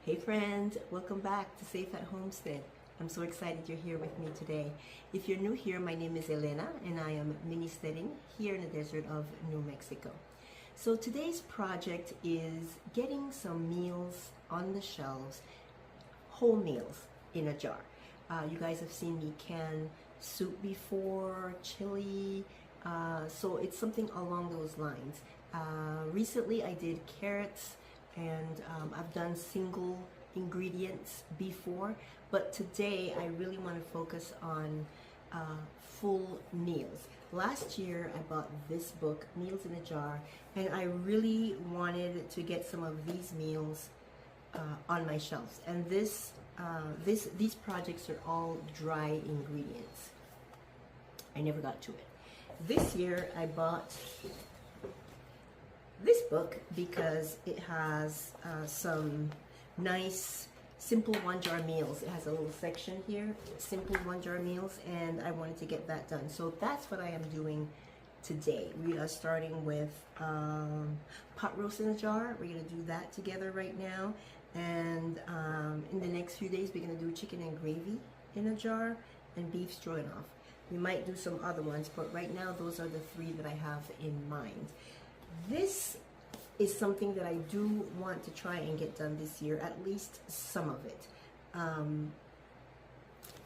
Hey friends, welcome back to Safe at Homestead. I'm so excited you're here with me today. If you're new here, my name is Elena and I am mini steading here in the desert of New Mexico. So today's project is getting some meals on the shelves, whole meals in a jar. You guys have seen me can soup before, chili, so it's something along those lines. Recently I did carrots, and I've done single ingredients before, but today I really want to focus on full meals. Last year I bought this book, Meals in a Jar, and I really wanted to get some of these meals on my shelves. And these projects are all dry ingredients. I never got to it. This year I bought this book because it has some nice simple one-jar meals. It has a little section here, simple one-jar meals, and I wanted to get that done. So that's what I am doing today. We are starting with pot roast in a jar. We're going to do that together right now, and in the next few days we're going to do chicken and gravy in a jar and beef stroganoff. We might do some other ones, but right now those are the three that I have in mind. This is something that I do want to try and get done this year, at least some of it.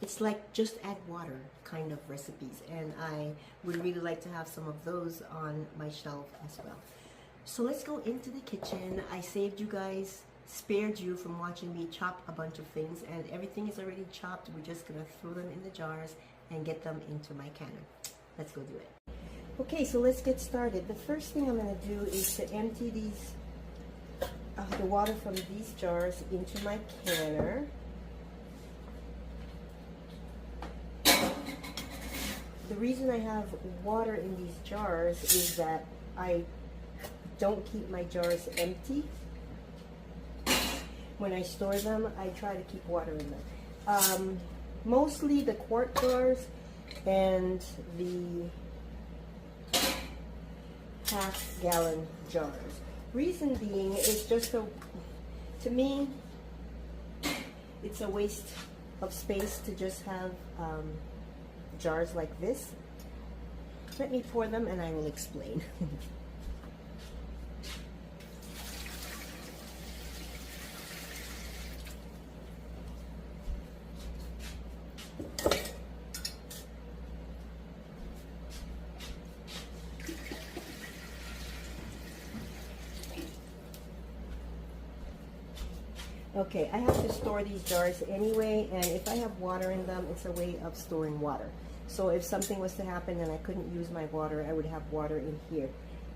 It's like just add water kind of recipes, and I would really like to have some of those on my shelf as well. So let's go into the kitchen. I spared you from watching me chop a bunch of things, and everything is already chopped. We're just gonna throw them in the jars and get them into my canner. Let's go do it. Okay, so let's get started. The first thing I'm going to do is to empty the water from these jars into my canner. The reason I have water in these jars is that I don't keep my jars empty. When I store them, I try to keep water in them. Mostly the quart jars and the half-gallon jars. Reason being is just to me, it's a waste of space to just have jars like this. Let me pour them and I will explain. Okay, I have to store these jars anyway, and if I have water in them, it's a way of storing water. So if something was to happen and I couldn't use my water, I would have water in here.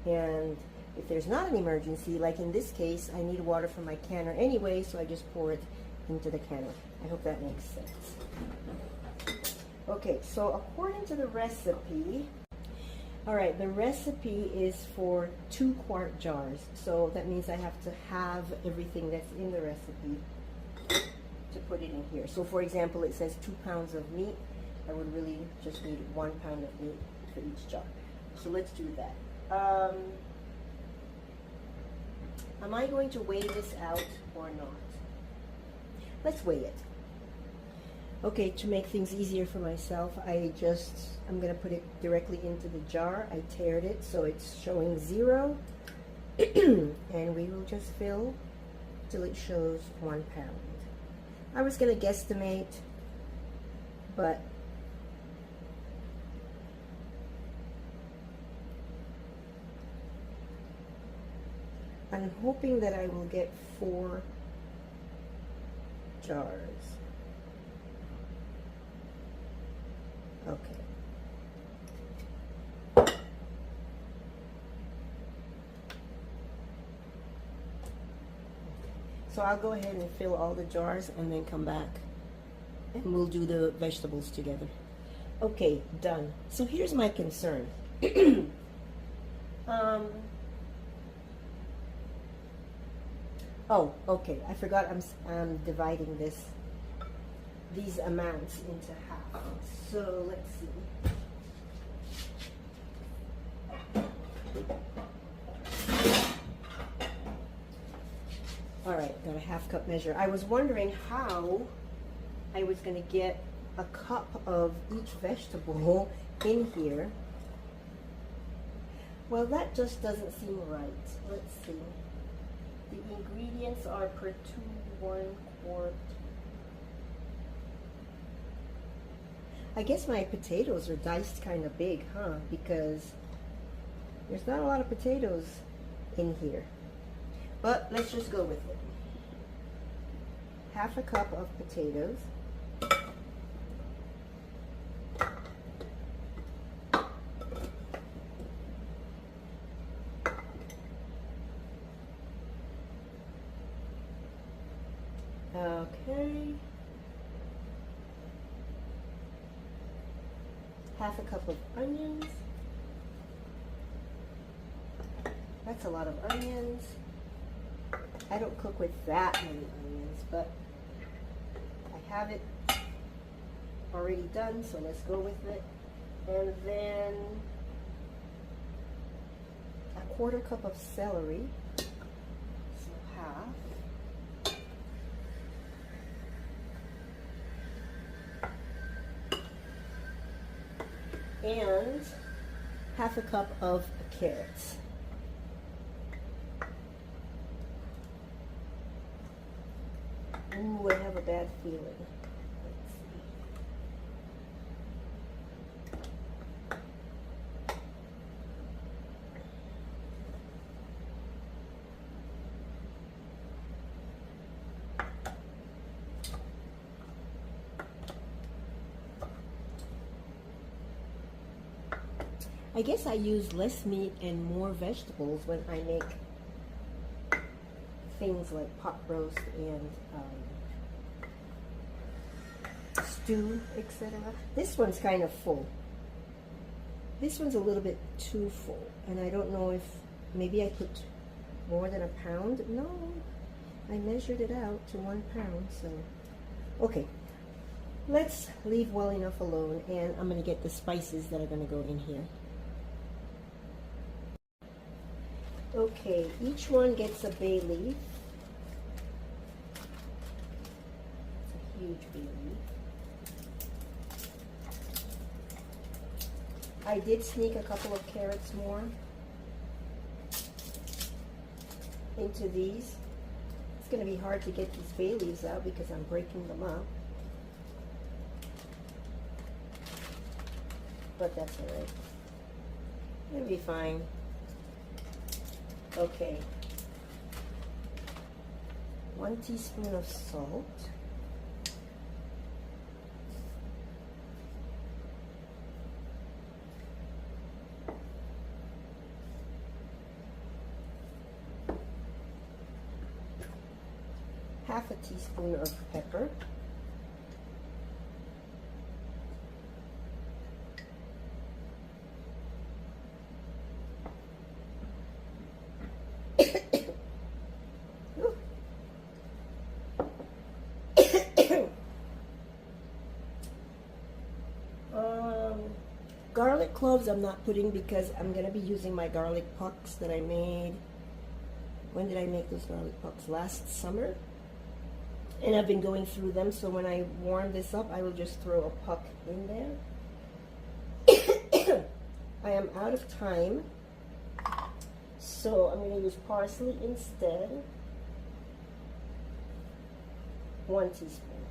And if there's not an emergency, like in this case, I need water from my canner anyway, so I just pour it into the canner. I hope that makes sense. Okay, so according to the recipe, all right, the recipe is for 2 quart jars. So that means I have to have everything that's in the recipe to put it in here. So for example, it says 2 pounds of meat. I would really just need 1 pound of meat for each jar. So let's do that. Am I going to weigh this out or not? Let's weigh it. Okay, to make things easier for myself, I'm going to put it directly into the jar. I tared it so it's showing 0. And we will just fill till it shows 1 pound. I was going to guesstimate, but I'm hoping that I will get 4 jars. Okay. So I'll go ahead and fill all the jars and then come back and we'll do the vegetables together. Okay, done. So here's my concern. Oh, okay. I forgot I'm dividing these amounts into half. So let's see. All right, got a half cup measure. I was wondering how I was going to get a cup of each vegetable in here. Well, that just doesn't seem right. Let's see. The ingredients are per 1 quart. I guess my potatoes are diced kind of big, huh? Because there's not a lot of potatoes in here. But let's just go with it. Half a cup of potatoes. Okay. Half a cup of onions. That's a lot of onions. I don't cook with that many onions, but I have it already done, so let's go with it. And then a 1/4 cup of celery, so half. And half a cup of carrots. Ooh, I have a bad feeling. Let's see. I guess I use less meat and more vegetables when I make things like pot roast and stew, etc. This one's kind of full. This one's a little bit too full, and I don't know if maybe I put more than 1 pound. No, I measured it out to 1 pound, so okay. Let's leave well enough alone, and I'm going to get the spices that are going to go in here. Okay, each one gets a bay leaf. It's a huge bay leaf. I did sneak a couple of carrots more into these. It's going to be hard to get these bay leaves out because I'm breaking them up. But that's all right. It'll be fine. Okay. 1 teaspoon of salt. Half a teaspoon of pepper. Garlic cloves I'm not putting because I'm going to be using my garlic pucks that I made. When did I make those garlic pucks? Last summer. And I've been going through them, so when I warm this up, I will just throw a puck in there. I am out of time, so I'm going to use parsley instead. 1 teaspoon.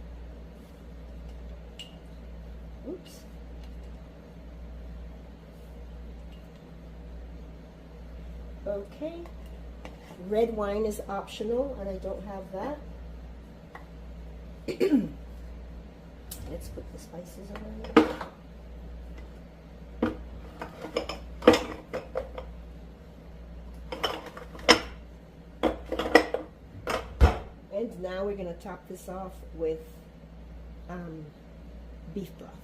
Oops. Okay, red wine is optional, and I don't have that. Let's put the spices away. And now we're going to top this off with beef broth.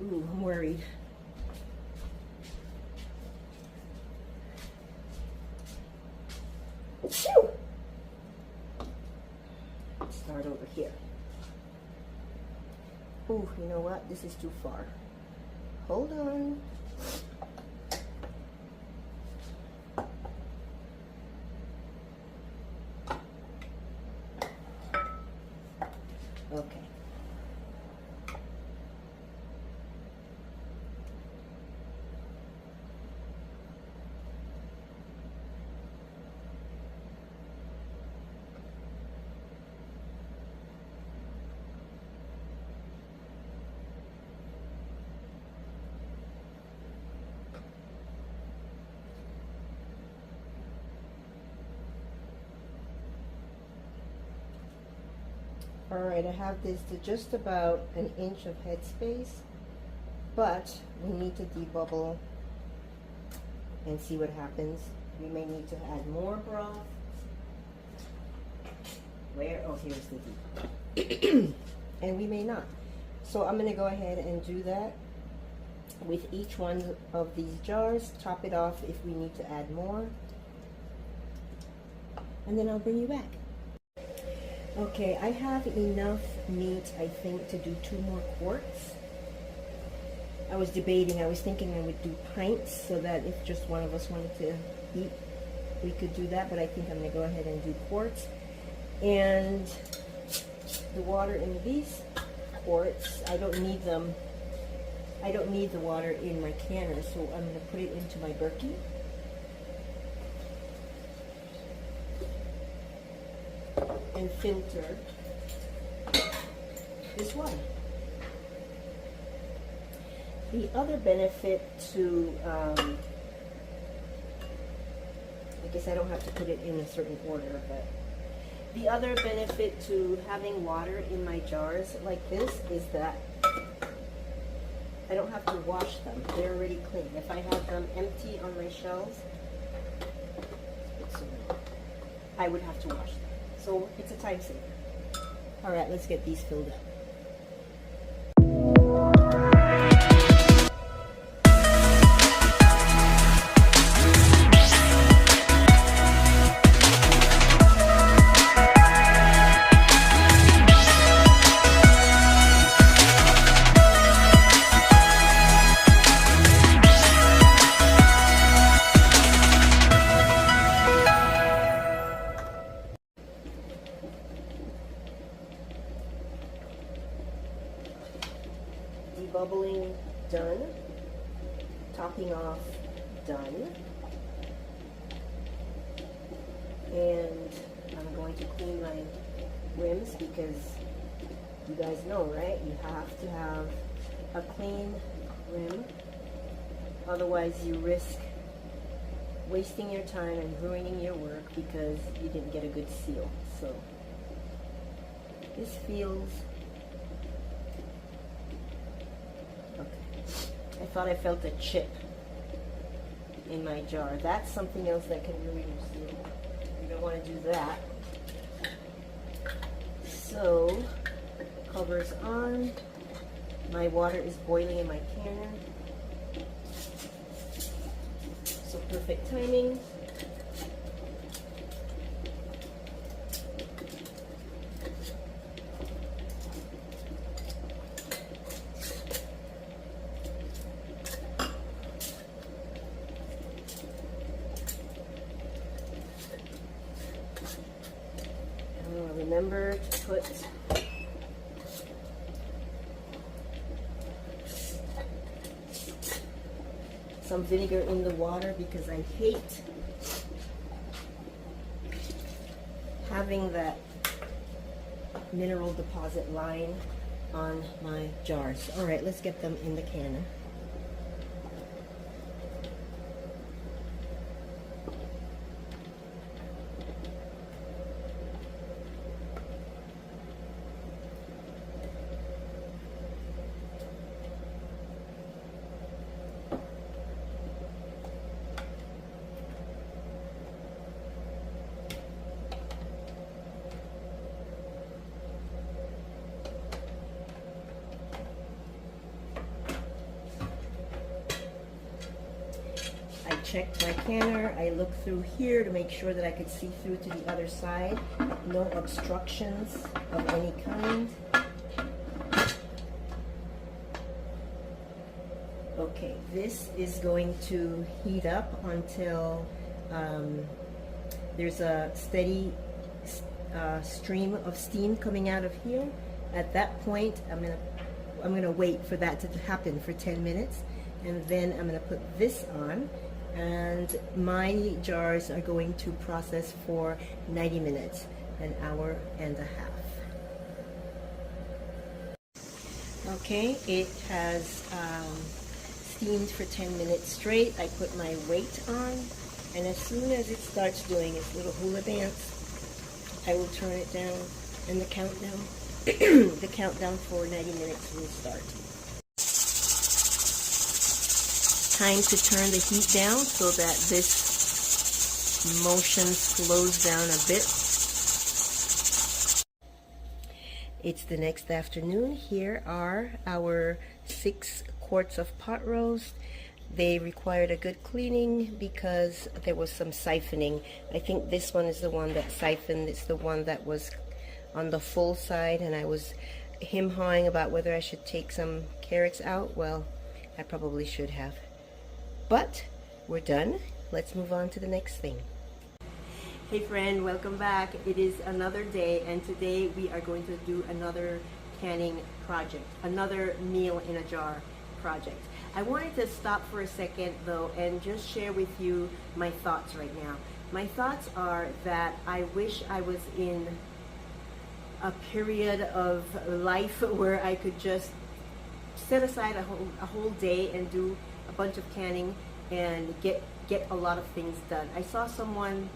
Ooh, I'm worried. Phew! Let's start over here. Ooh, you know what? This is too far. Hold on. Alright, I have this to just about an inch of headspace, but we need to debubble and see what happens. We may need to add more broth. Where? Oh, here's the deep. And we may not. So I'm going to go ahead and do that with each one of these jars. Top it off if we need to add more. And then I'll bring you back. Okay, I have enough meat, I think, to do 2 more quarts. I was debating, I was thinking I would do pints so that if just one of us wanted to eat, we could do that, but I think I'm going to go ahead and do quarts. And the water in these quarts, I don't need them. I don't need the water in my canner, so I'm going to put it into my Berkey. And filter this water. The other benefit to, I guess I don't have to put it in a certain order, but the other benefit to having water in my jars like this is that I don't have to wash them. They're already clean. If I have them empty on my shelves, I would have to wash them. So it's a time saver. All right, let's get these filled up. Debubbling done, topping off done, and I'm going to clean my rims because you guys know, right? You have to have a clean rim, otherwise you risk wasting your time and ruining your work because you didn't get a good seal. So this feels I thought I felt a chip in my jar. That's something else that can ruin your seal. You don't want to do that. So, covers on. My water is boiling in my canner. So perfect timing. Remember to put some vinegar in the water because I hate having that mineral deposit line on my jars. All right, let's get them in the canner. Checked my canner. I looked through here to make sure that I could see through to the other side. No obstructions of any kind. Okay, this is going to heat up until there's a steady stream of steam coming out of here. At that point, I'm gonna wait for that to happen for 10 minutes, and then I'm gonna put this on. And my jars are going to process for 90 minutes, an hour and a half. Okay, it has steamed for 10 minutes straight. I put my weight on, and as soon as it starts doing its little hula dance, I will turn it down and the countdown the countdown for 90 minutes will start. Time to turn the heat down so that this motion slows down a bit. It's the next afternoon. Here are our 6 quarts of pot roast. They required a good cleaning because there was some siphoning. I think this one is the one that siphoned. It's the one that was on the full side, and I was hem-hawing about whether I should take some carrots out. Well, I probably should have. But we're done. Let's move on to the next thing. Hey friend, welcome back. It is another day, and today we are going to do another canning project, another meal in a jar project. I wanted to stop for a second though and just share with you my thoughts right now. My thoughts are that I wish I was in a period of life where I could just set aside a whole day and do a bunch of canning and get a lot of things done. I saw someone,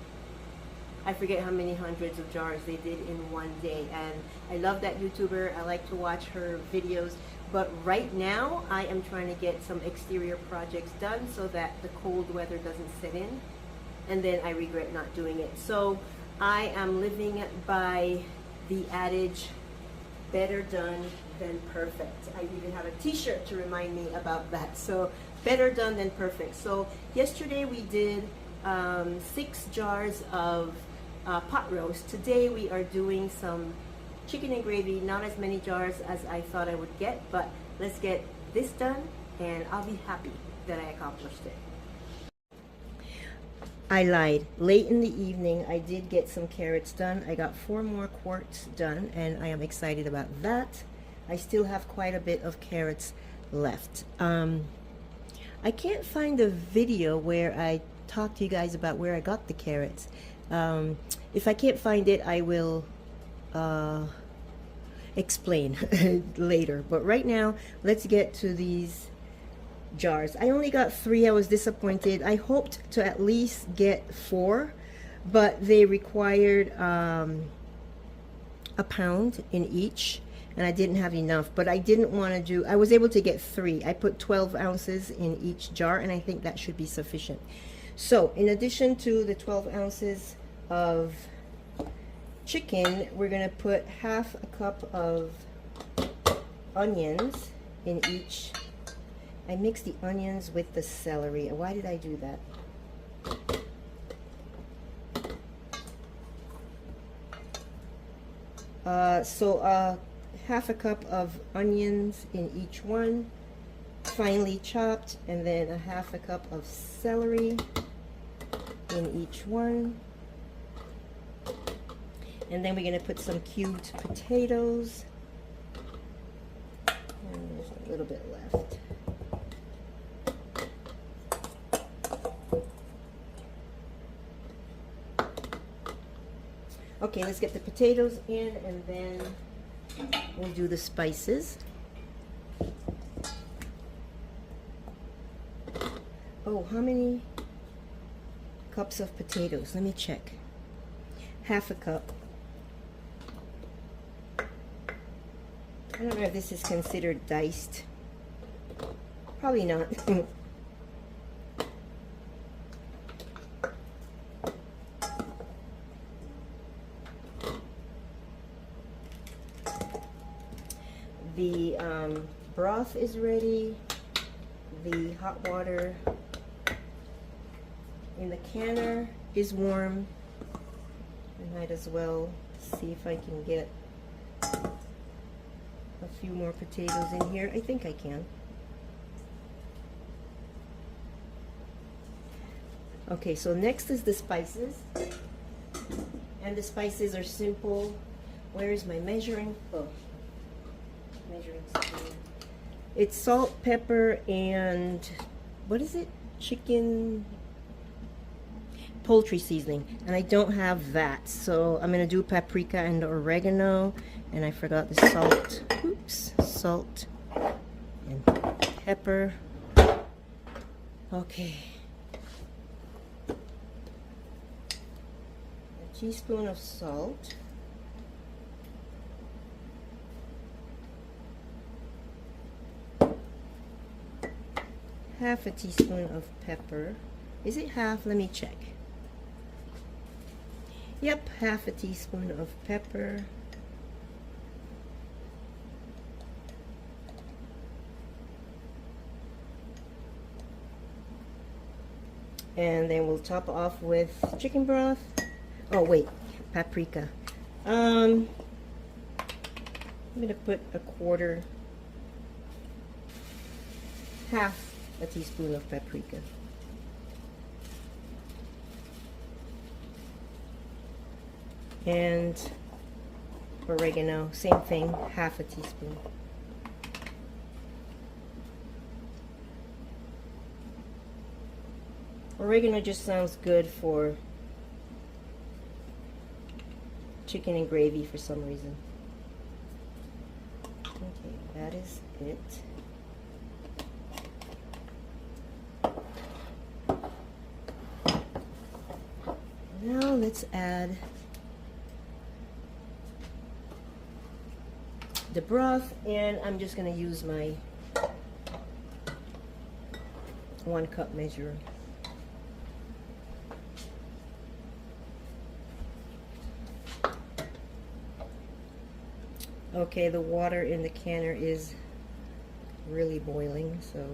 I forget how many hundreds of jars they did in one day, and I love that YouTuber. I like to watch her videos, but right now I am trying to get some exterior projects done so that the cold weather doesn't set in, and then I regret not doing it. So I am living by the adage, better done than perfect. I even have a t-shirt to remind me about that. So better done than perfect. So yesterday we did 6 jars of pot roast. Today we are doing some chicken and gravy. Not as many jars as I thought I would get, but let's get this done and I'll be happy that I accomplished it. I lied. Late in the evening I did get some carrots done. I got 4 more quarts done and I am excited about that. I still have quite a bit of carrots left. I can't find a video where I talk to you guys about where I got the carrots. If I can't find it, I will explain later. But right now, let's get to these jars. I only got 3. I was disappointed. I hoped to at least get 4, but they required a pound in each, and I didn't have enough. But I didn't want to do, I was able to get 3. I put 12 ounces in each jar, and I think that should be sufficient. So in addition to the 12 ounces of chicken, we're going to put half a cup of onions in each. I mixed the onions with the celery. Why did I do that? So half a cup of onions in each one, finely chopped, and then a half a cup of celery in each one. And then we're going to put some cubed potatoes. And there's a little bit left. Okay, let's get the potatoes in and then we'll do the spices. Oh, how many cups of potatoes? Let me check. Half a cup. I don't know if this is considered diced. Probably not. The broth is ready. The hot water in the canner is warm. I might as well see if I can get a few more potatoes in here. I think I can. Okay, so next is the spices. And the spices are simple. Where is my measuring? Oh, measuring spoon. It's salt, pepper, and what is it? Chicken, poultry seasoning. And I don't have that, so I'm gonna do paprika and oregano. And I forgot the salt. Oops, salt and pepper. Okay. A teaspoon of salt. half a teaspoon of pepper. Is it half? Let me check. Yep, half a teaspoon of pepper. And then we'll top off with chicken broth. Oh wait, paprika. I'm gonna put half a teaspoon of paprika. And oregano, same thing, half a teaspoon. Oregano just sounds good for chicken and gravy for some reason. Okay, that is it. Now let's add the broth, and I'm just going to use my 1 cup measure. Okay, the water in the canner is really boiling, so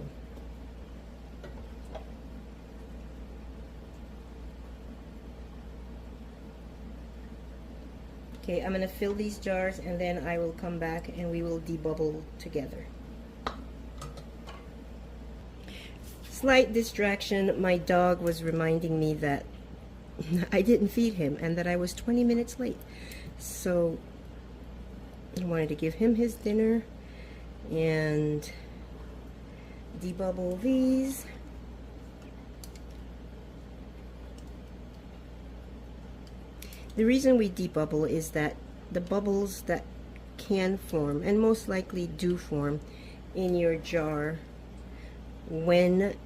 okay, I'm going to fill these jars and then I will come back and we will debubble together. Slight distraction, my dog was reminding me that I didn't feed him and that I was 20 minutes late. So I wanted to give him his dinner and debubble these. The reason we debubble is that the bubbles that can form, and most likely do form, in your jar when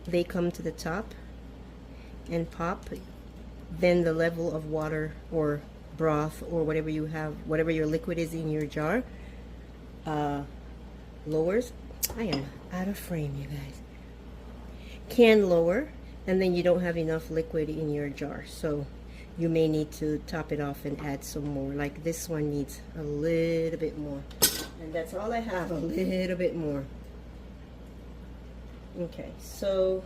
they come to the top and pop, then the level of water or broth or whatever you have, whatever your liquid is in your jar, lowers. I am out of frame, you guys. Can lower, and then you don't have enough liquid in your jar, so you may need to top it off and add some more. Like this one needs a little bit more, and that's all I have, a little bit more. Okay, so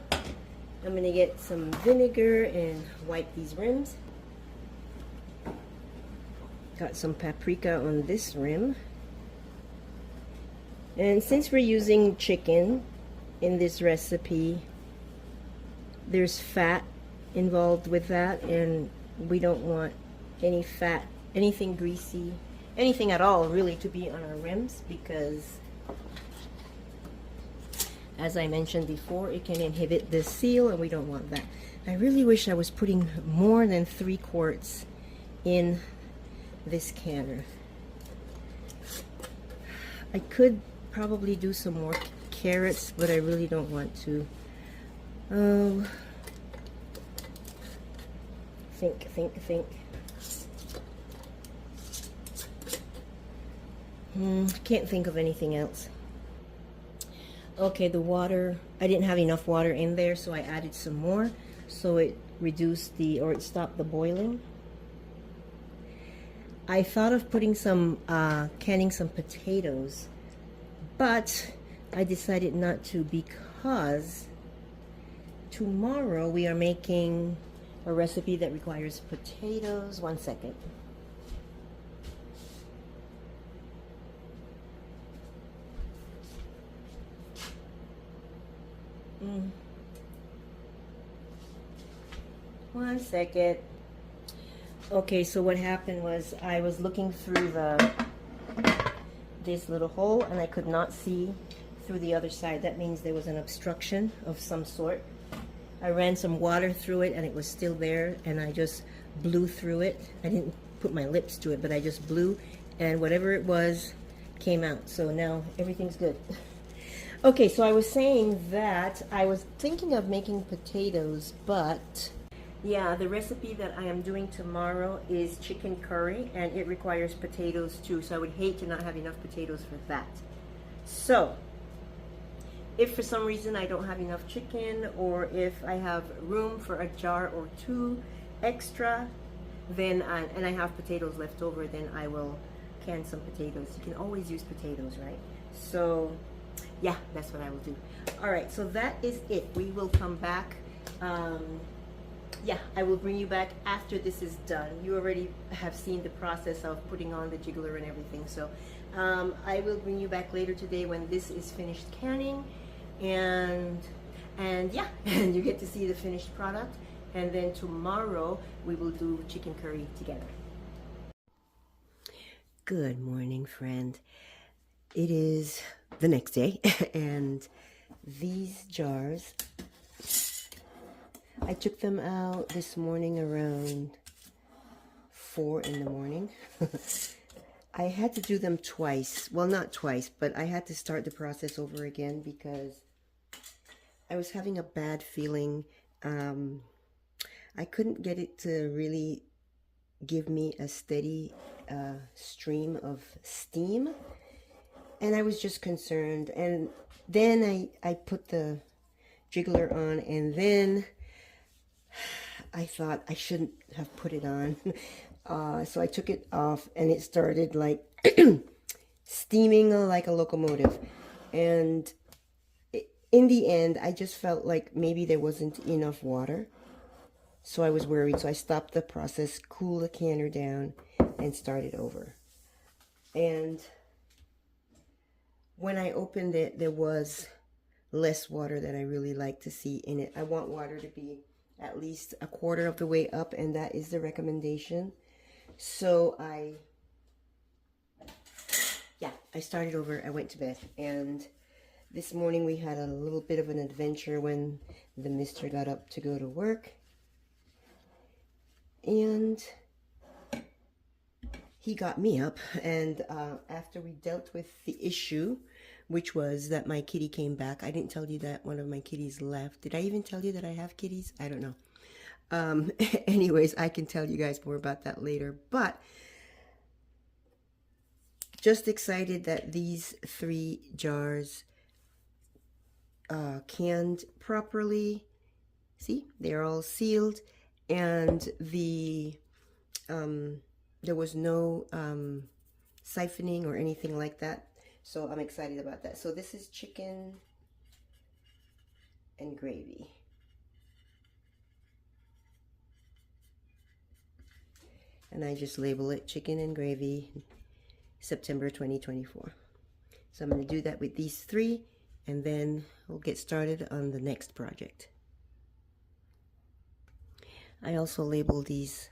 I'm gonna get some vinegar and wipe these rims. Got some paprika on this rim. And since we're using chicken in this recipe, there's fat involved with that, and we don't want any fat, anything greasy, anything at all really to be on our rims, because as I mentioned before, it can inhibit the seal and we don't want that. I really wish I was putting more than 3 quarts in this canner. I could probably do some more carrots, but I really don't want to. Think. Can't think of anything else. Okay, the water, I didn't have enough water in there, so I added some more, so it reduced or it stopped the boiling. I thought of putting some, canning some potatoes, but I decided not to, because tomorrow we are making a recipe that requires potatoes. 1 second. One second. Okay, so what happened was I was looking through this little hole and I could not see through the other side. That means there was an obstruction of some sort. I ran some water through it and it was still there, and I just blew through it. I didn't put my lips to it, but I just blew, and whatever it was came out. So now everything's good. Okay, so I was saying that I was thinking of making potatoes, but yeah, the recipe that I am doing tomorrow is chicken curry, and it requires potatoes too, so I would hate to not have enough potatoes for that. So if for some reason I don't have enough chicken, or if I have room for a jar or two extra, then and I have potatoes left over, then I will can some potatoes. You can always use potatoes, right? So yeah, that's what I will do. All right, so that is it. We will come back. Yeah, I will bring you back after this is done. You already have seen the process of putting on the jiggler and everything. So I will bring you back later today when this is finished canning, and yeah, and you get to see the finished product. And then tomorrow we will do chicken curry together. Good morning, friend. It is the next day, and these jars, I took them out this morning around 4 in the morning. I had to do them twice. Well, not twice, but I had to start the process over again because I was having a bad feeling. I couldn't get it to really give me a steady stream of steam, and I was just concerned. And then I put the jiggler on, and then I thought I shouldn't have put it on. So I took it off, and it started like steaming like a locomotive. And in the end, I just felt like maybe there wasn't enough water. So I was worried. So I stopped the process, cooled the canner down, and started over. And when I opened it, there was less water than I really like to see in it. I want water to be at least a quarter of the way up, and that is the recommendation. So I started over. I went to bed, and this morning we had a little bit of an adventure when the mister got up to go to work. And he got me up, and after we dealt with the issue, which was that my kitty came back. I didn't tell you that one of my kitties left. Did I even tell you that I have kitties? I don't know. Anyways, I can tell you guys more about that later. But just excited that these 3 jars canned properly. See, they're all sealed. And there was no siphoning or anything like that. So I'm excited about that. So this is chicken and gravy. And I just label it chicken and gravy, September 2024. So I'm going to do that with these 3, and then we'll get started on the next project. I also labeled these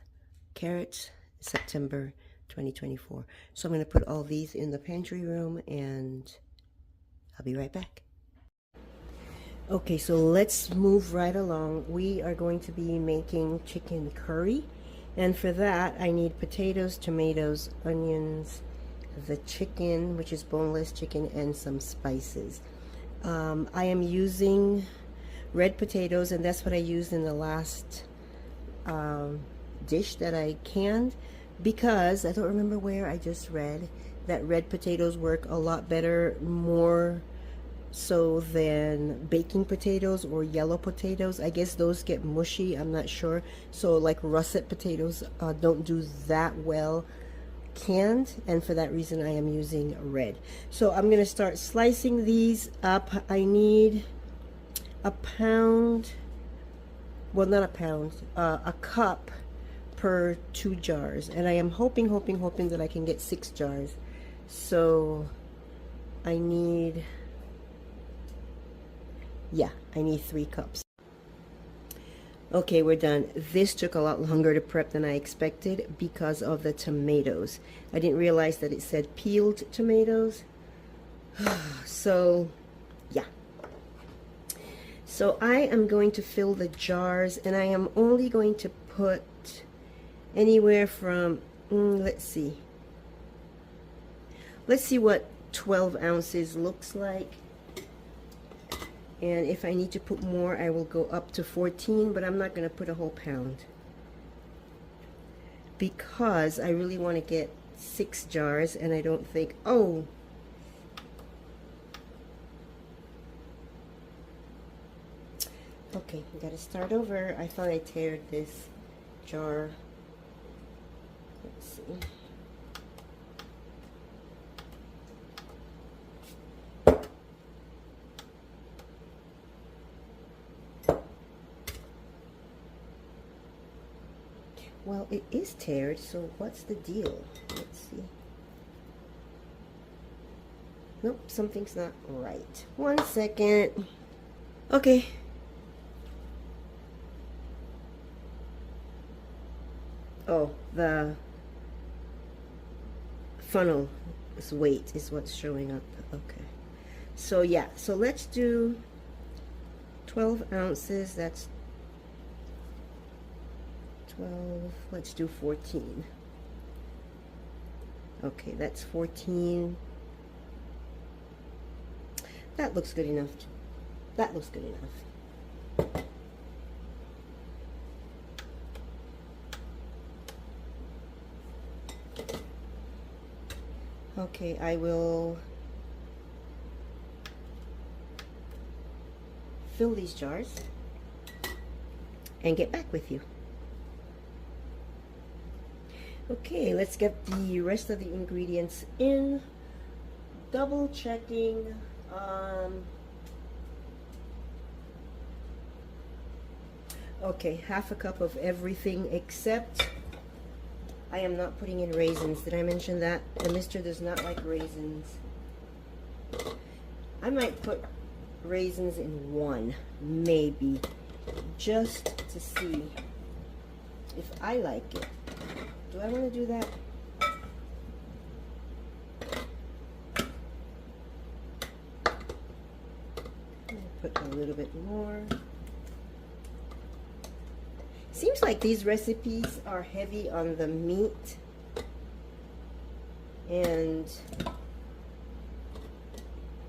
carrots September 2024. So I'm going to put all these in the pantry room, and I'll be right back. Okay, so let's move right along. We are going to be making chicken curry, and for that I need potatoes, tomatoes, onions, the chicken, which is boneless chicken, and some spices. I am using red potatoes, and that's what I used in the last dish that I canned, because I don't remember where I just read that red potatoes work a lot better, more so than baking potatoes or yellow potatoes. I guess those get mushy, I'm not sure. So like russet potatoes don't do that well canned, and for that reason I am using red. So I'm gonna start slicing these up. I need a pound, well, not a pound, a cup per 2 jars, and I am hoping that I can get 6 jars. So I need, yeah, I need 3 cups. Okay, we're done. This took a lot longer to prep than I expected because of the tomatoes. I didn't realize that it said peeled tomatoes. So yeah, so I am going to fill the jars, and I am only going to put anywhere from, let's see what 12 ounces looks like. And if I need to put more, I will go up to 14, but I'm not going to put a whole pound because I really want to get 6 jars, and I don't think, oh, Okay, we gotta start over. I thought I teared this jar. Let's see. Well, it is teared, so what's the deal? Let's see. Nope, something's not right. 1 second. Okay. Oh, the funnel's weight is what's showing up. Okay. So yeah, so let's do 12 ounces. That's 12. Let's do 14. Okay, that's 14. That looks good enough. That looks good enough. Okay, I will fill these jars and get back with you. Okay, let's get the rest of the ingredients in. Double checking. Okay, half a cup of everything except I am not putting in raisins. Did I mention that? The mister does not like raisins. I might put raisins in one, maybe, just to see if I like it. Do I want to do that? Put a little bit more. Seems like these recipes are heavy on the meat, and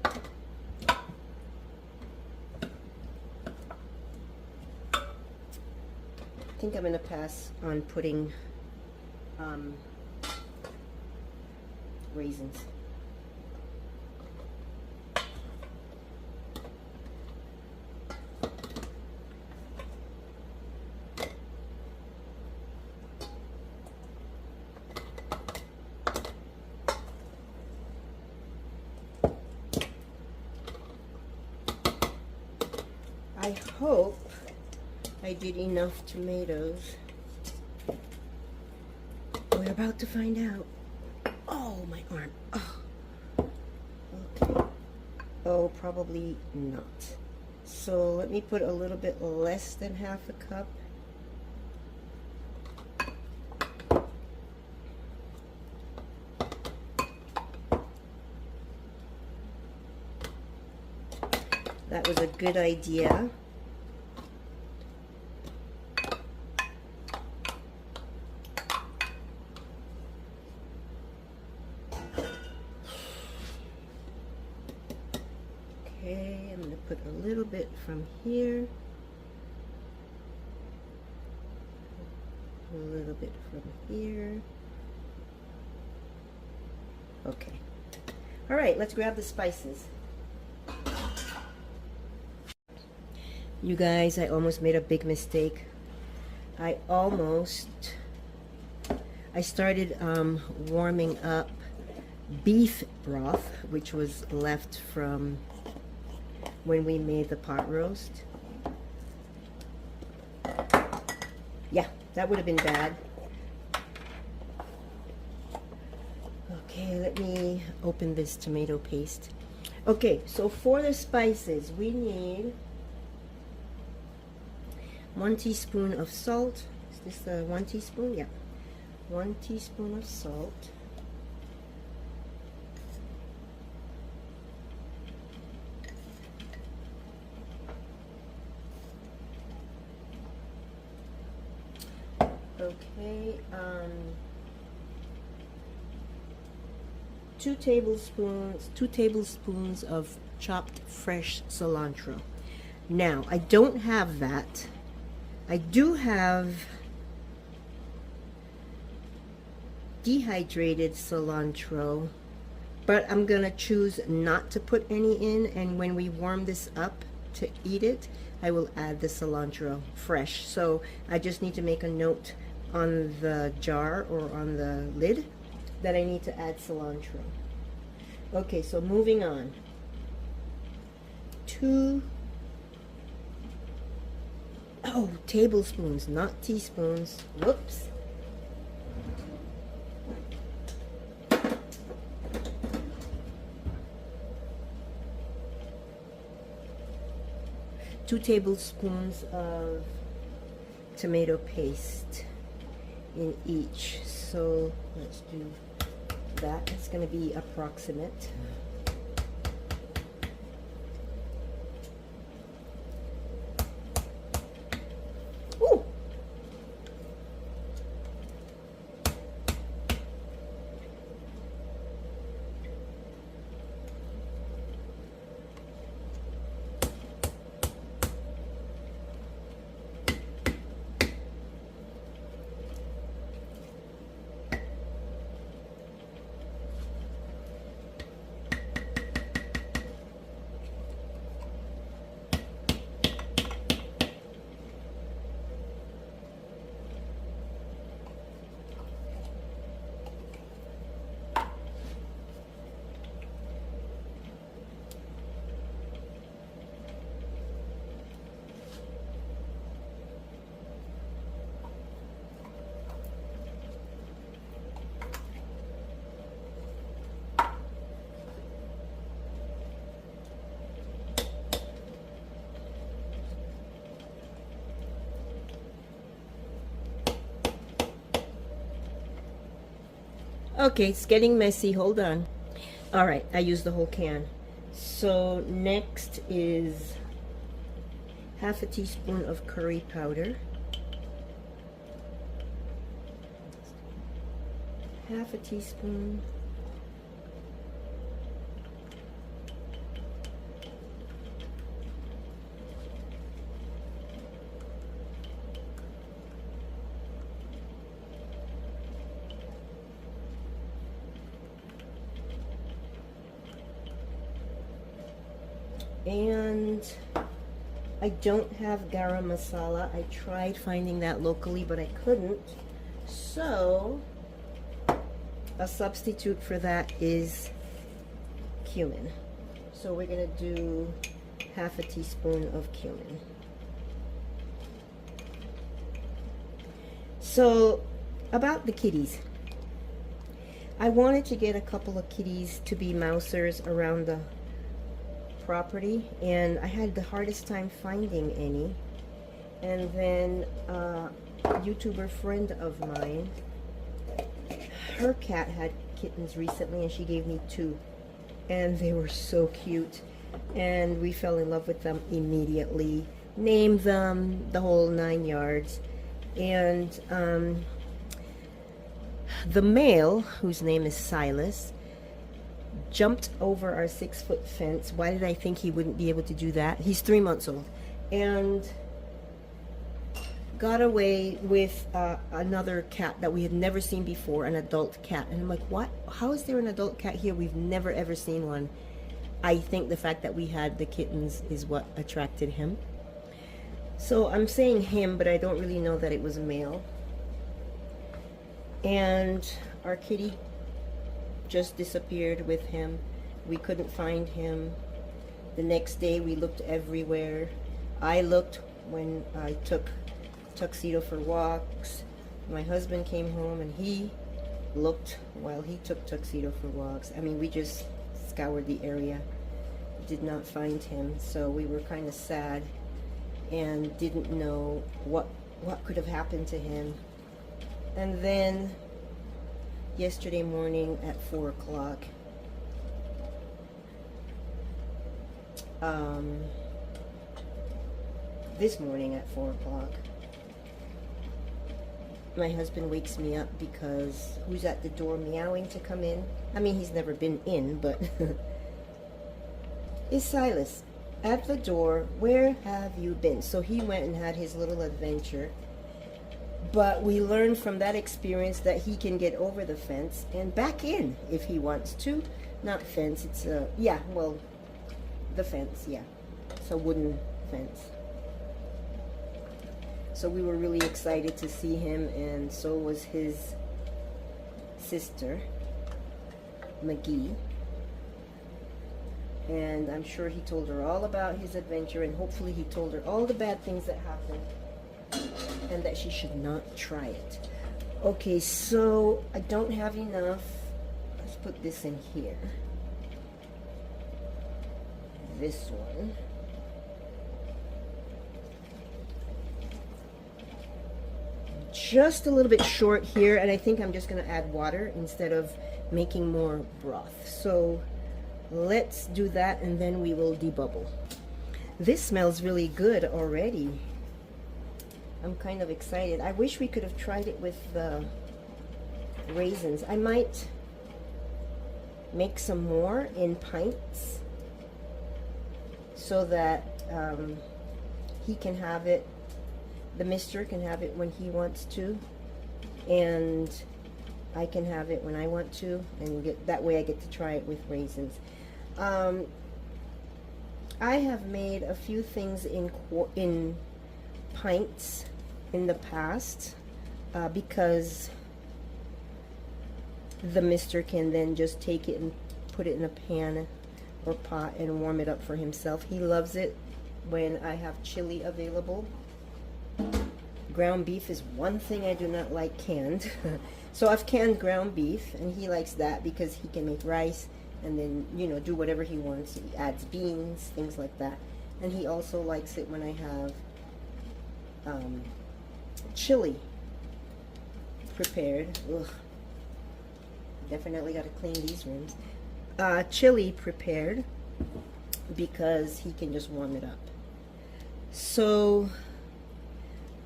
I think I'm going to pass on putting raisins. I hope I did enough tomatoes. We're about to find out. Oh, my arm. Oh. Okay. Oh, probably not. So let me put a little bit less than half a cup. That was a good idea. Okay, I'm going to put a little bit from here. A little bit from here. Okay. All right, let's grab the spices. You guys, I almost made a big mistake. I started warming up beef broth, which was left from when we made the pot roast. Yeah, that would have been bad. Okay, let me open this tomato paste. Okay, so for the spices, we need 1 teaspoon of salt. Is this the 1 teaspoon? Yeah. 1 teaspoon of salt. Okay. 2 tablespoons of chopped fresh cilantro. Now, I don't have that. I do have dehydrated cilantro, but I'm gonna choose not to put any in, and when we warm this up to eat it, I will add the cilantro fresh. So I just need to make a note on the jar or on the lid that I need to add cilantro. Okay, so moving on. 2 tablespoons, not teaspoons. Whoops. Two tablespoons of tomato paste in each. So let's do that. It's going to be approximate. Ooh. Okay, it's getting messy. Hold on. All right, I used the whole can. So next is half a teaspoon of curry powder, half a teaspoon, and I don't have garam masala. I tried finding that locally, but I couldn't. So a substitute for that is cumin. So we're gonna do half a teaspoon of cumin. So about the kitties, I wanted to get a couple of kitties to be mousers around the property, and I had the hardest time finding any. And then a YouTuber friend of mine, her cat had kittens recently, and she gave me 2, and they were so cute, and we fell in love with them immediately, named them, the whole 9 yards. And the male, whose name is Silas, jumped over our 6-foot fence. Why did I think he wouldn't be able to do that? He's 3 months old, and got away with another cat that we had never seen before, an adult cat. And I'm like, what? How is there an adult cat here? We've never ever seen one. I think the fact that we had the kittens is what attracted him. So I'm saying him, but I don't really know that it was a male. And our kitty just disappeared with him. We couldn't find him. The next day we looked everywhere. I looked when I took Tuxedo for walks. My husband came home and he looked while he took Tuxedo for walks. I mean, we just scoured the area, did not find him. So we were kind of sad and didn't know what could have happened to him. And then yesterday morning at 4 o'clock, this morning at 4 o'clock, my husband wakes me up because who's at the door meowing to come in? I mean, he's never been in, but it's Silas at the door. Where have you been? So he went and had his little adventure. But we learned from that experience that he can get over the fence and back in if he wants to. Not fence, it's yeah, well, the fence, yeah. It's a wooden fence. So we were really excited to see him, and so was his sister, McGee. And I'm sure he told her all about his adventure, and hopefully he told her all the bad things that happened and that she should not try it. Okay, so I don't have enough. Let's put this in here. This one. Just a little bit short here, and I think I'm just going to add water instead of making more broth. So let's do that, and then we will debubble. This smells really good already. I'm kind of excited. I wish we could have tried it with the raisins. I might make some more in pints so that he can have it, the mister can have it when he wants to, and I can have it when I want to, and that way I get to try it with raisins. I have made a few things in pints in the past because the mister can then just take it and put it in a pan or pot and warm it up for himself. He loves it when I have chili available. Ground beef is one thing I do not like canned. So I've canned ground beef, and he likes that because he can make rice and then, you know, do whatever he wants. He adds beans, things like that. And he also likes it when I have chili prepared. Ugh. Definitely got to clean these rooms. Chili prepared because he can just warm it up. So,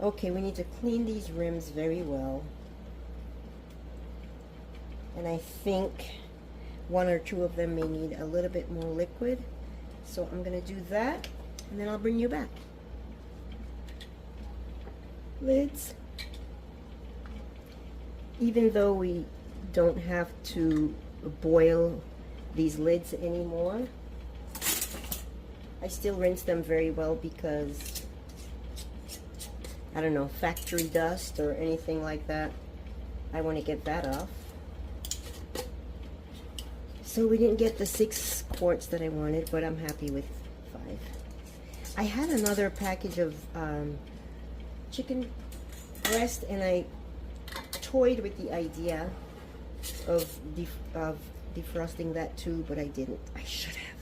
okay, we need to clean these rims very well. And I think one or two of them may need a little bit more liquid. So I'm going to do that, and then I'll bring you back. Lids. Even though we don't have to boil these lids anymore, I still rinse them very well because, I don't know, factory dust or anything like that. I want to get that off. So we didn't get the 6 quarts that I wanted, but I'm happy with 5. I had another package of chicken breast, and I toyed with the idea of defrosting that too, but I didn't. I should have.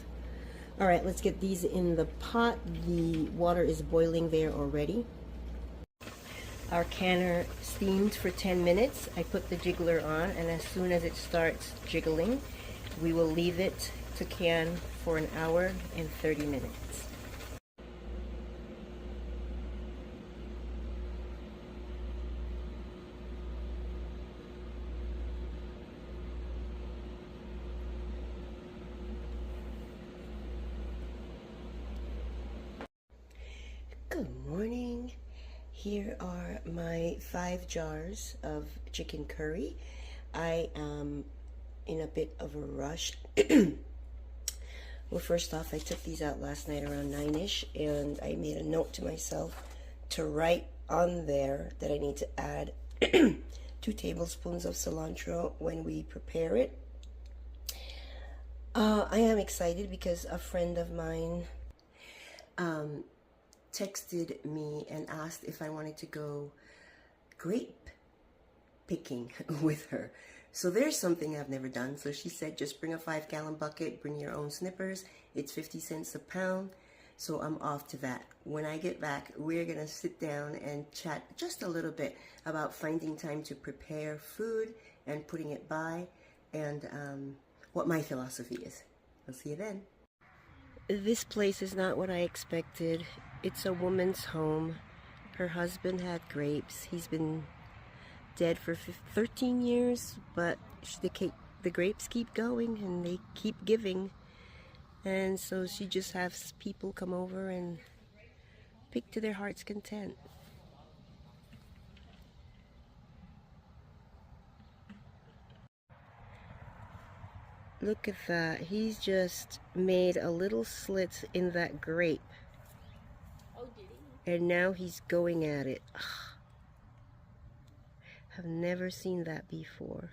All right, let's get these in the pot. The water is boiling there already. Our canner steamed for 10 minutes. I put the jiggler on, and as soon as it starts jiggling, we will leave it to can for an hour and 30 minutes. Good morning. Here are my 5 jars of chicken curry. I am in a bit of a rush. Well, first off, I took these out last night around 9ish, and I made a note to myself to write on there that I need to add 2 tablespoons of cilantro when we prepare it. I am excited because a friend of mine texted me and asked if I wanted to go grape picking with her. So there's something I've never done. So she said, just bring a 5-gallon bucket, bring your own snippers. It's 50 cents a pound. So I'm off to that. When I get back, we're going to sit down and chat just a little bit about finding time to prepare food and putting it by, and what my philosophy is. I'll see you then. This place is not what I expected. It's a woman's home. Her husband had grapes. He's been dead for 13 years, but the grapes keep going and they keep giving. And so she just has people come over and pick to their heart's content. Look at that. He's just made a little slit in that grape. Oh, did And now he's going at it. I've never seen that before.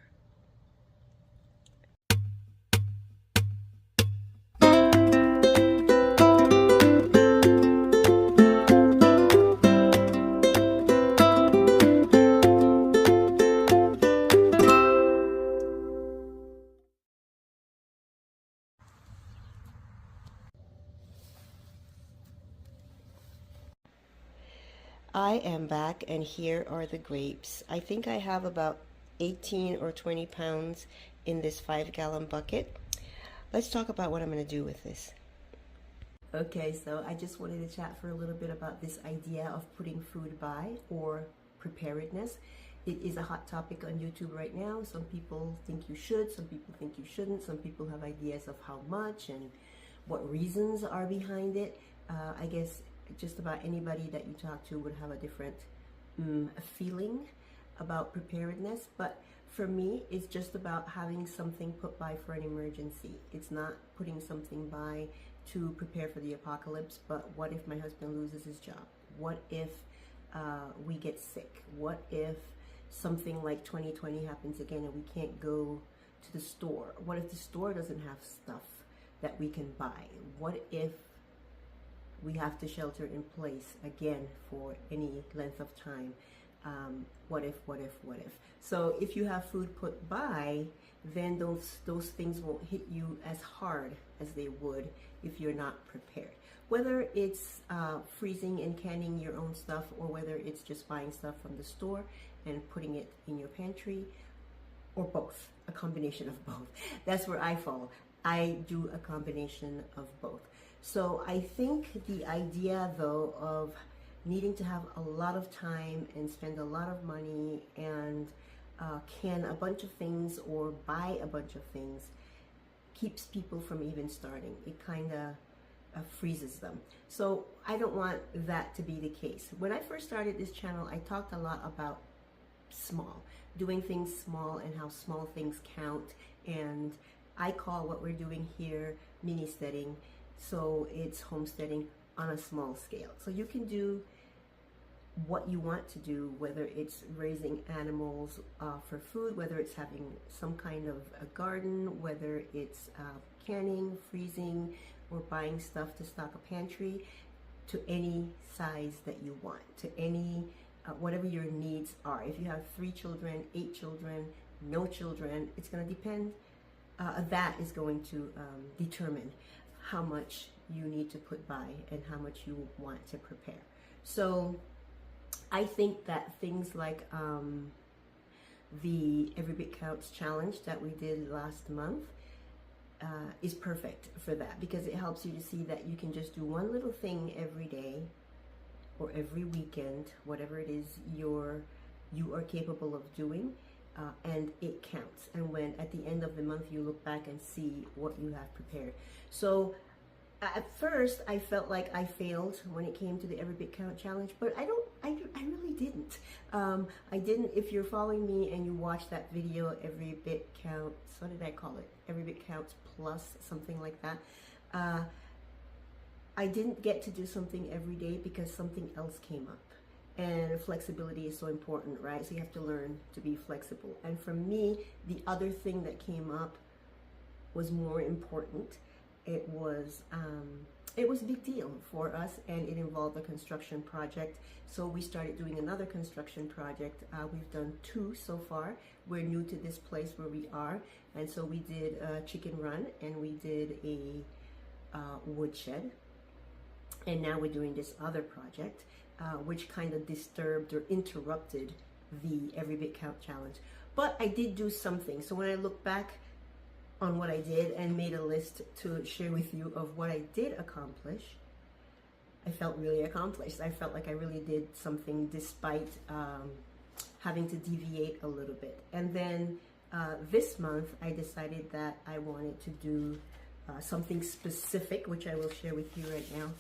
I am back, and here are the grapes. I think I have about 18 or 20 pounds in this 5-gallon bucket. Let's talk about what I'm going to do with this. Okay, so I just wanted to chat for a little bit about this idea of putting food by, or preparedness. It is a hot topic on YouTube right now. Some people think you should, some people think you shouldn't, some people have ideas of how much and what reasons are behind it. I guess just about anybody that you talk to would have a different feeling about preparedness, but for me, it's just about having something put by for an emergency. It's not putting something by to prepare for the apocalypse, but what if my husband loses his job? What if we get sick? What if something like 2020 happens again and we can't go to the store? What if the store doesn't have stuff that we can buy? What if we have to shelter in place again for any length of time? What if? So if you have food put by, then those things won't hit you as hard as they would if you're not prepared. Whether it's freezing and canning your own stuff, or whether it's just buying stuff from the store and putting it in your pantry, or both, a combination of both. That's where I fall. I do a combination of both. So I think the idea, though, of needing to have a lot of time and spend a lot of money and can a bunch of things or buy a bunch of things keeps people from even starting. It kind of freezes them. So I don't want that to be the case. When I first started this channel, I talked a lot about small, doing things small and how small things count. And I call what we're doing here mini steading. So it's homesteading on a small scale. So you can do what you want to do, whether it's raising animals for food, whether it's having some kind of a garden, whether it's canning, freezing, or buying stuff to stock a pantry, to any size that you want, to any, whatever your needs are. If you have 3 children, 8 children, no children, it's going to depend. That is going to determine how much you need to put by and how much you want to prepare. So I think that things like the Every Bit Counts challenge that we did last month is perfect for that, because it helps you to see that you can just do one little thing every day or every weekend, whatever it is you are capable of doing, and it counts. And when at the end of the month you look back and see what you have prepared. So at first I felt like I failed when it came to the Every Bit Count challenge, but I really didn't. I didn't. If you're following me and you watch that video, Every Bit Counts, what did I call it? Every Bit Counts Plus, something like that. I didn't get to do something every day because something else came up. And flexibility is so important, right? So you have to learn to be flexible. And for me, the other thing that came up was more important. It was a big deal for us, and it involved a construction project. So we started doing another construction project. We've done 2 so far. We're new to this place where we are, and so we did a chicken run, and we did a woodshed, and now we're doing this other project, which kind of disturbed or interrupted the Every Bit Count challenge. But I did do something. So when I look back on what I did and made a list to share with you of what I did accomplish, I felt really accomplished. I felt like I really did something despite having to deviate a little bit. And then this month I decided that I wanted to do something specific, which I will share with you right now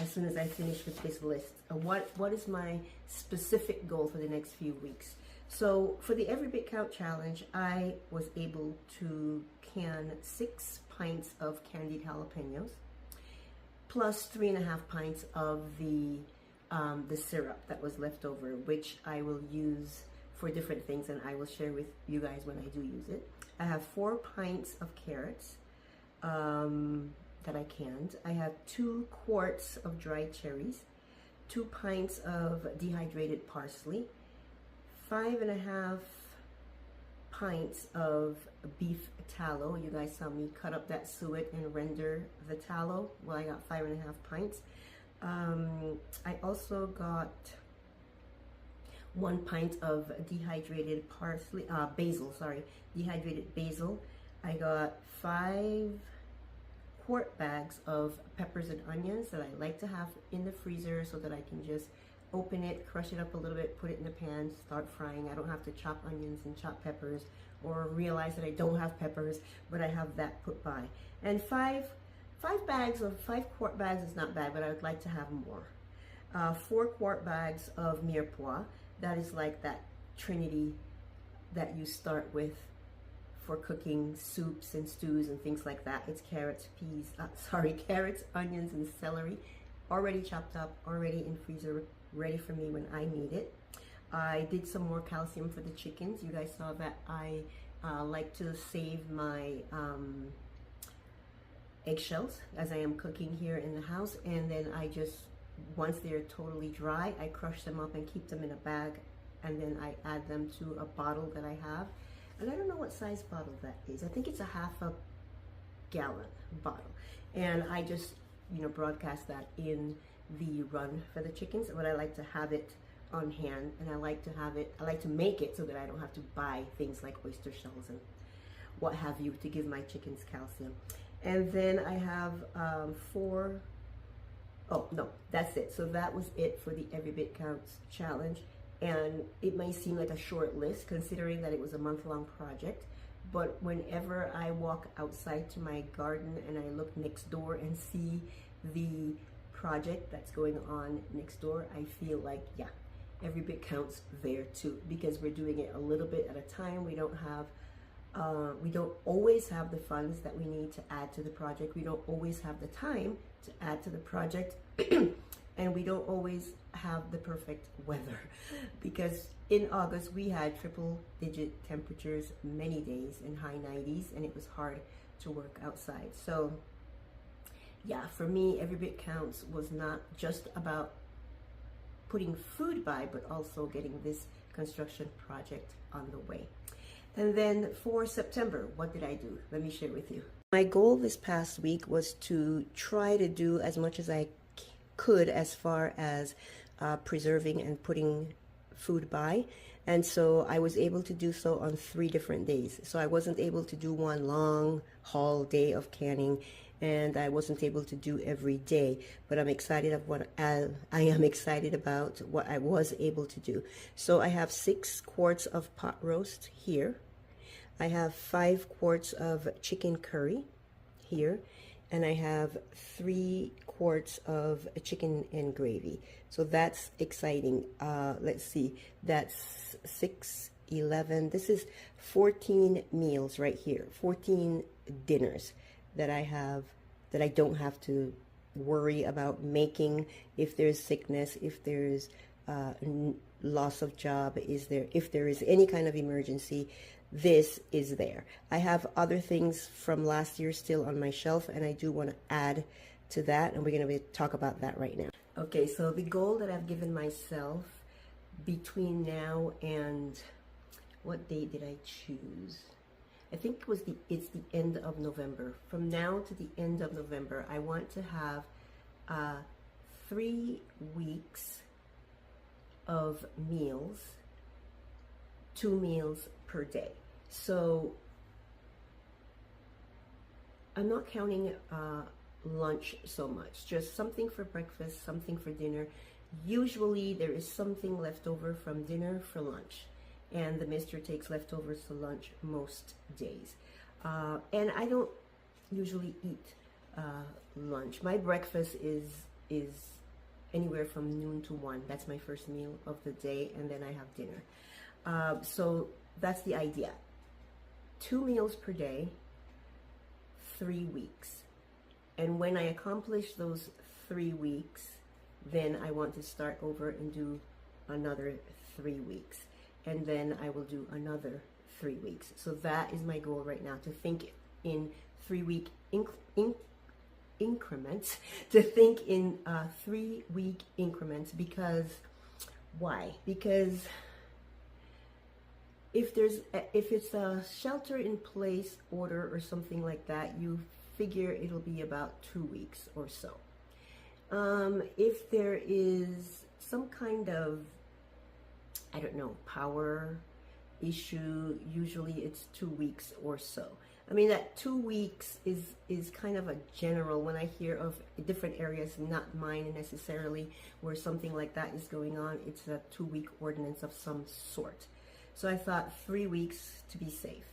as soon as I finish with this list. What is my specific goal for the next few weeks? So for the Every Bit Count challenge, I was able to can 6 pints of candied jalapenos, plus 3.5 pints of the the syrup that was left over, which I will use for different things, and I will share with you guys when I do use it. I have 4 pints of carrots that I canned. I have 2 quarts of dried cherries, 2 pints of dehydrated parsley, 5.5 pints of beef tallow. You guys saw me cut up that suet and render the tallow. Well, I got 5.5 pints. I also got 1 pint of dehydrated dehydrated basil. I got 5 quart bags of peppers and onions that I like to have in the freezer so that I can just open it, crush it up a little bit, put it in the pan, start frying. I don't have to chop onions and chop peppers or realize that I don't have peppers, but I have that put by. And 5 quart bags is not bad, but I would like to have more. 4 quart bags of mirepoix. That is like that trinity that you start with for cooking soups and stews and things like that. It's carrots, carrots, onions, and celery, already chopped up, already in freezer, ready for me when I need it. I did some more calcium for the chickens. You guys saw that I like to save my eggshells as I am cooking here in the house, and then I just, once they're totally dry, I crush them up and keep them in a bag, and then I add them to a bottle that I have. And I don't know what size bottle that is. I think it's a ½ gallon bottle. And I just, broadcast that in the run for the chickens. But I like to have it on hand, and I like to make it so that I don't have to buy things like oyster shells and what have you to give my chickens calcium. And then I have that's it. So that was it for the Every Bit Counts challenge. And it may seem like a short list considering that it was a month-long project, but whenever I walk outside to my garden and I look next door and see the project that's going on next door, I feel like, yeah, every bit counts there too, because we're doing it a little bit at a time. We don't always have the funds that we need to add to the project. We don't always have the time to add to the project. And we don't always have the perfect weather, because in August we had triple-digit temperatures many days in high 90s, and it was hard to work outside. So yeah, for me, Every Bit Counts was not just about putting food by, but also getting this construction project on the way. And then for September, what did I do? Let me share with you. My goal this past week was to try to do as much as I could as far as preserving and putting food by, and so I was able to do so on 3 different days. So I wasn't able to do one long haul day of canning, and I wasn't able to do every day, but I'm excited of what I am excited about what I was able to do. So I have 6 quarts of pot roast here. I have 5 quarts of chicken curry here, and I have 3 quarts of chicken and gravy. So that's exciting. Let's see, that's 6, 11, this is 14 meals right here, 14 dinners that I have, that I don't have to worry about making if there's sickness, if there's loss of job, if there is any kind of emergency. This is there. I have other things from last year still on my shelf, and I do want to add to that, and we're going to talk about that right now. Okay, so the goal that I've given myself between now and, what date did I choose? I think it's the end of November. From now to the end of November, I want to have 3 weeks of meals, 2 meals per day. So I'm not counting lunch so much, just something for breakfast, something for dinner. Usually there is something left over from dinner for lunch, and the mister takes leftovers to lunch most days. And I don't usually eat lunch. My breakfast is anywhere from noon to 1. That's my first meal of the day, and then I have dinner. So that's the idea. 2 meals per day, 3 weeks. And when I accomplish those 3 weeks, then I want to start over and do another 3 weeks, and then I will do another 3 weeks. So that is my goal right now, to think in 3-week increments, to think in 3-week increments. Because why? Because if it's a shelter in place order or something like that, you figure it'll be about 2 weeks or so. If there is some kind of, I don't know, power issue, usually it's 2 weeks or so. I mean, that 2 weeks is kind of a general, when I hear of different areas, not mine necessarily, where something like that is going on, it's a 2-week ordinance of some sort. So I thought 3 weeks to be safe,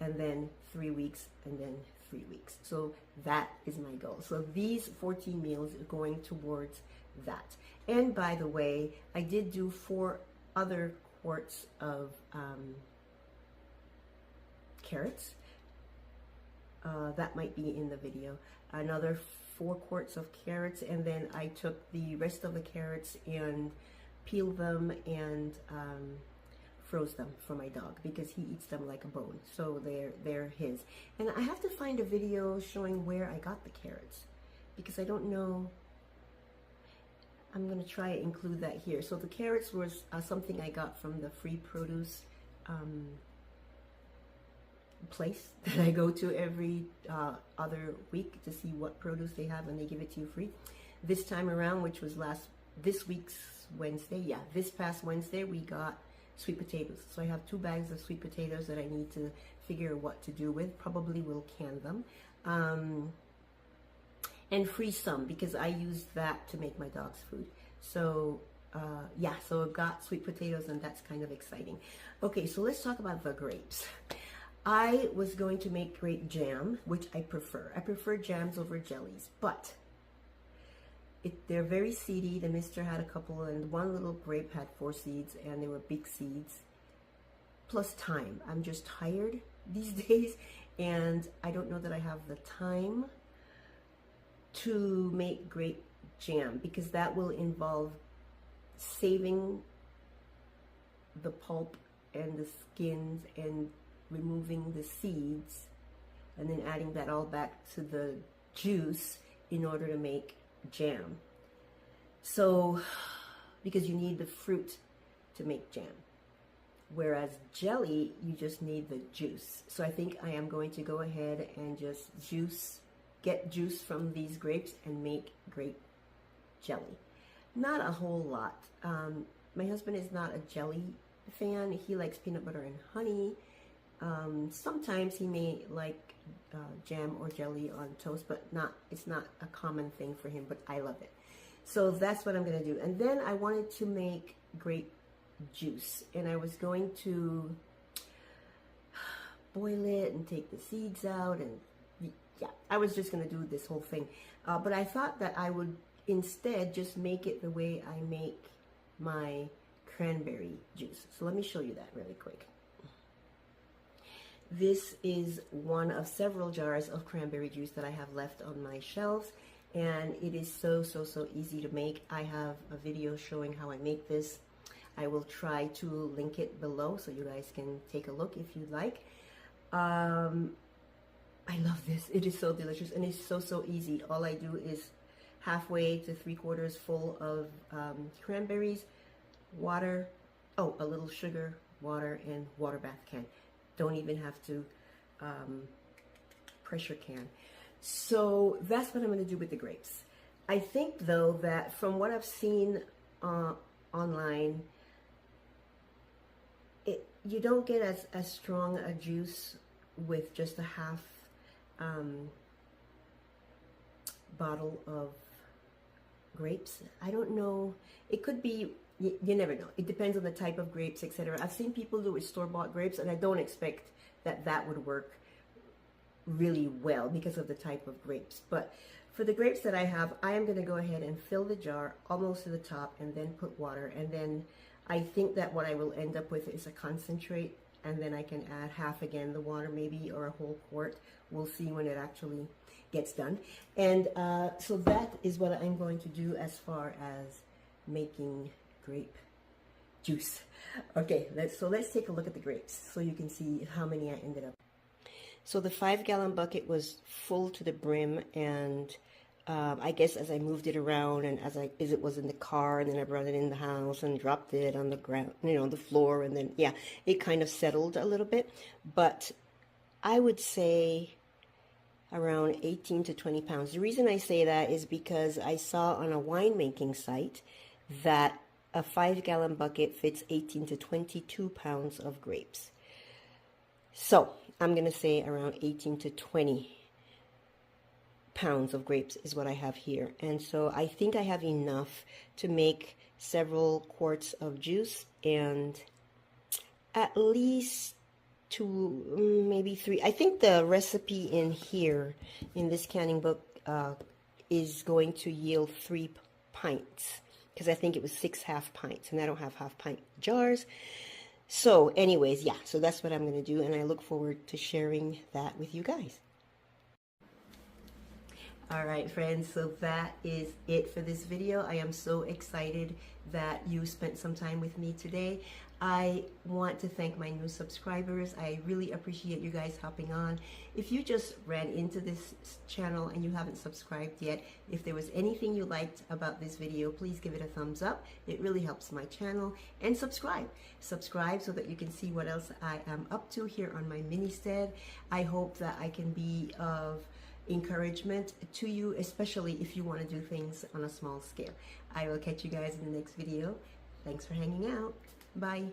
and then 3 weeks, and then 3 weeks. So that is my goal. So these 14 meals are going towards that. And by the way, I did do 4 other quarts of carrots. That might be in the video. Another 4 quarts of carrots, and then I took the rest of the carrots and peeled them and froze them for my dog, because he eats them like a bone. So they're his. And I have to find a video showing where I got the carrots, because I don't know. I'm going to try to include that here. So the carrots was something I got from the free produce place that I go to every other week to see what produce they have, and they give it to you free. This time around, which was this week's Wednesday, this past Wednesday, we got sweet potatoes. So I have 2 bags of sweet potatoes that I need to figure what to do with. Probably will can them. And freeze some, because I use that to make my dog's food. So so I've got sweet potatoes, and that's kind of exciting. Okay, so let's talk about the grapes. I was going to make grape jam, which I prefer. I prefer jams over jellies, but they're very seedy. The mister had a couple, and one little grape had 4 seeds, and they were big seeds. Plus time. I'm just tired these days, and I don't know that I have the time to make grape jam, because that will involve saving the pulp and the skins and removing the seeds, and then adding that all back to the juice in order to make jam. So, because you need the fruit to make jam, whereas jelly, you just need the juice. So I think I am going to go ahead and just get juice from these grapes and make grape jelly. Not a whole lot. My husband is not a jelly fan. He likes peanut butter and honey. Sometimes he may like jam or jelly on toast, but it's not a common thing for him, but I love it. So that's what I'm going to do. And then I wanted to make grape juice, and I was going to boil it and take the seeds out, and I was just going to do this whole thing. But I thought that I would instead just make it the way I make my cranberry juice. So let me show you that really quick. This is one of several jars of cranberry juice that I have left on my shelves, and it is so easy to make. I have a video showing how I make this. I will try to link it below so you guys can take a look if you'd like. I love this. It is so delicious, and it's so easy. All I do is halfway to 3/4 full of cranberries, water, a little sugar, water, and water bath can. Don't even have to pressure can. So that's what I'm going to do with the grapes. I think, though, that from what I've seen online, you don't get as strong a juice with just a half bottle of grapes. I don't know. It could be, you never know. It depends on the type of grapes, etc. I've seen people do it with store-bought grapes, and I don't expect that would work really well because of the type of grapes. But for the grapes that I have, I am going to go ahead and fill the jar almost to the top, and then put water. And then I think that what I will end up with is a concentrate and then I can add half again the water maybe, or a whole quart. We'll see when it actually gets done. And so that is what I'm going to do as far as making grape juice. Okay, let's take a look at the grapes so you can see how many I ended up. So the 5-gallon bucket was full to the brim, and I guess as I moved it around and as it was in the car, and then I brought it in the house and dropped it on the ground, the floor, and then yeah, it kind of settled a little bit. But I would say around 18 to 20 pounds. The reason I say that is because I saw on a winemaking site that a 5-gallon bucket fits 18 to 22 pounds of grapes. So I'm going to say around 18 to 20 pounds of grapes is what I have here. And so I think I have enough to make several quarts of juice, and at least 2, maybe 3. I think the recipe in here, in this canning book, is going to yield 3 pints, because I think it was 6 half pints, and I don't have half pint jars. So anyways, yeah, so that's what I'm going to do, and I look forward to sharing that with you guys. All right, friends, so that is it for this video. I am so excited that you spent some time with me today. I want to thank my new subscribers. I really appreciate you guys hopping on. If you just ran into this channel and you haven't subscribed yet, if there was anything you liked about this video, please give it a thumbs up. It really helps my channel. And subscribe. Subscribe so that you can see what else I am up to here on my mini-stead. I hope that I can be of encouragement to you, especially if you want to do things on a small scale. I will catch you guys in the next video. Thanks for hanging out. Bye.